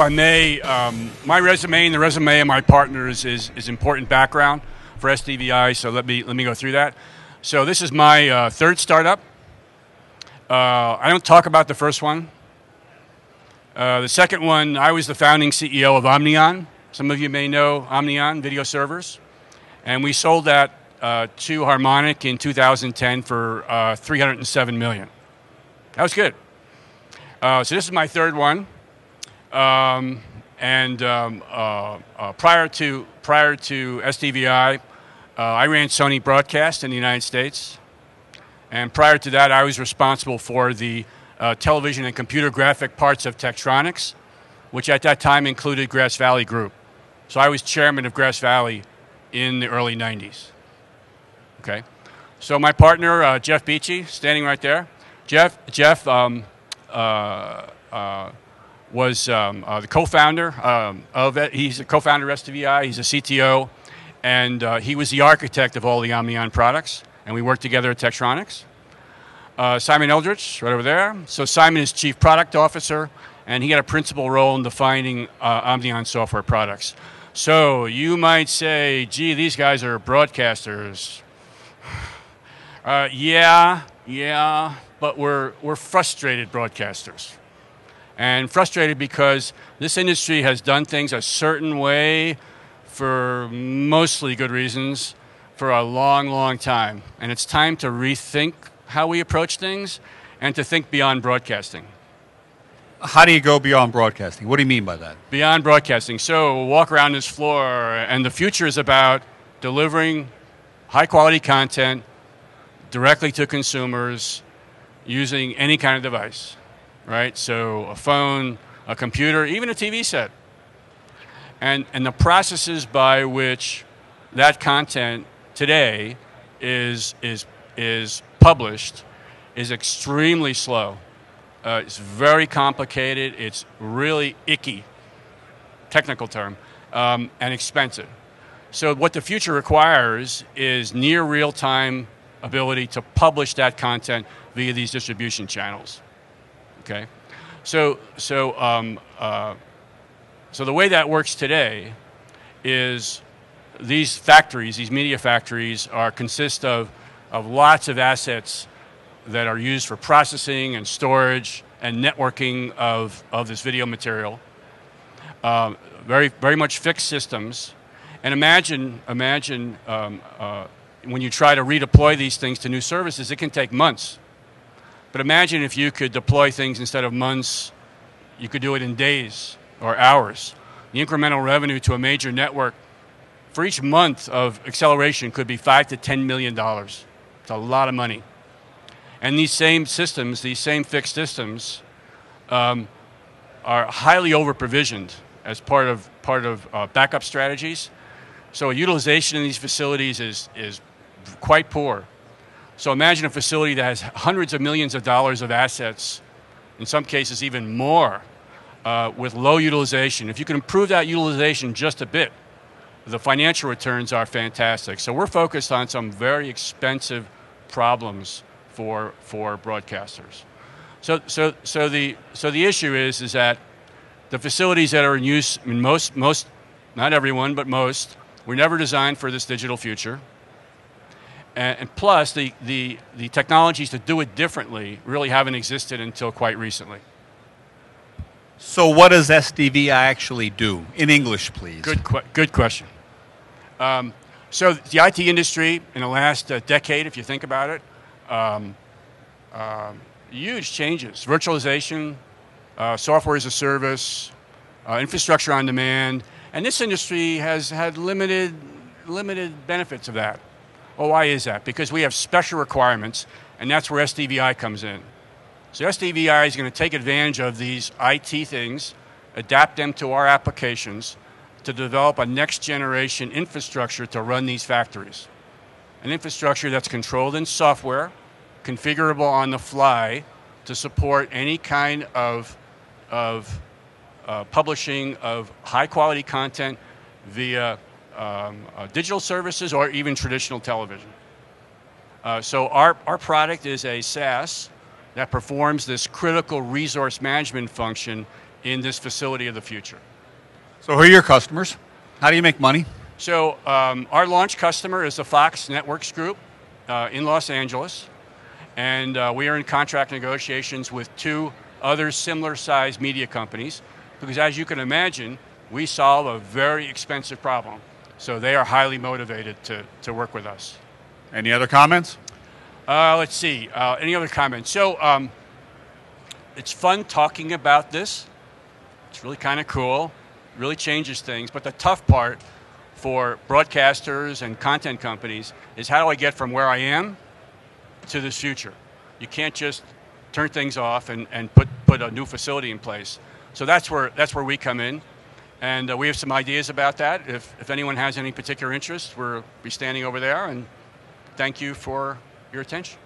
if I may, my resume and the resume of my partners is important background for SDVI, so let me go through that. So this is my third startup. I don't talk about the first one. The second one, I was the founding CEO of Omnion. Some of you may know Omnion, video servers. And we sold that to Harmonic in 2010 for $307 million. That was good. So this is my third one. Prior to SDVI, I ran Sony Broadcast in the United States. And prior to that, I was responsible for the television and computer graphic parts of Tektronix, which at that time included Grass Valley Group. So I was chairman of Grass Valley in the early 90s. Okay. So my partner, Jeff Beachy, standing right there. Jeff was the co-founder of it. He's a co-founder of SDVI. He's a CTO. And he was the architect of all the Omnion products. And we worked together at Tektronix. Simon Eldridge, right over there. So Simon is Chief Product Officer, and he had a principal role in defining Omnion software products. So you might say, gee, these guys are broadcasters. Yeah, but we're frustrated broadcasters. And frustrated because this industry has done things a certain way for mostly good reasons for a long, long time. And it's time to rethink how we approach things and to think beyond broadcasting. How do you go beyond broadcasting? What do you mean by that? Beyond broadcasting. So walk around this floor, and the future is about delivering high-quality content directly to consumers using any kind of device, right? So a phone, a computer, even a TV set. And the processes by which that content today is published is extremely slow. It's very complicated. It's really icky, technical term, and expensive. So what the future requires is near real-time ability to publish that content via these distribution channels. Okay, so the way that works today is these factories, these media factories, consist of lots of assets that are used for processing and storage and networking of this video material. Very much fixed systems. And imagine when you try to redeploy these things to new services, it can take months. But imagine if you could deploy things instead of months, you could do it in days or hours. The incremental revenue to a major network for each month of acceleration could be $5 to $10 million. It's a lot of money. And these same systems, these same fixed systems, are highly over-provisioned as part of backup strategies. So utilization in these facilities is quite poor. So imagine a facility that has hundreds of millions of dollars of assets, in some cases even more, with low utilization. If you can improve that utilization just a bit, the financial returns are fantastic. So we're focused on some very expensive problems for broadcasters. So the issue is that the facilities that are in use, in most, not everyone, but most, were never designed for this digital future. And plus, the technologies to do it differently really haven't existed until quite recently. So what does SDVI actually do? In English, please. Good question. So the IT industry in the last decade, if you think about it, huge changes. Virtualization, software as a service, infrastructure on demand, and this industry has had limited benefits of that. Well, why is that? Because we have special requirements, and that's where SDVI comes in. So SDVI is going to take advantage of these IT things, adapt them to our applications to develop a next generation infrastructure to run these factories. An infrastructure that's controlled in software, configurable on the fly to support any kind of publishing of high quality content via digital services or even traditional television. So our product is a SaaS that performs this critical resource management function in this facility of the future. So who are your customers? How do you make money? So our launch customer is the Fox Networks Group in Los Angeles, and we are in contract negotiations with 2 other similar-sized media companies, because as you can imagine, we solve a very expensive problem. So they are highly motivated to work with us. Any other comments? Let's see, any other comments? So it's fun talking about this. It's really kind of cool, really changes things, but the tough part for broadcasters and content companies is how do I get from where I am to this future? You can't just turn things off and put a new facility in place. So that's where we come in, and we have some ideas about that. If anyone has any particular interest, we'll be standing over there, and thank you for your attention.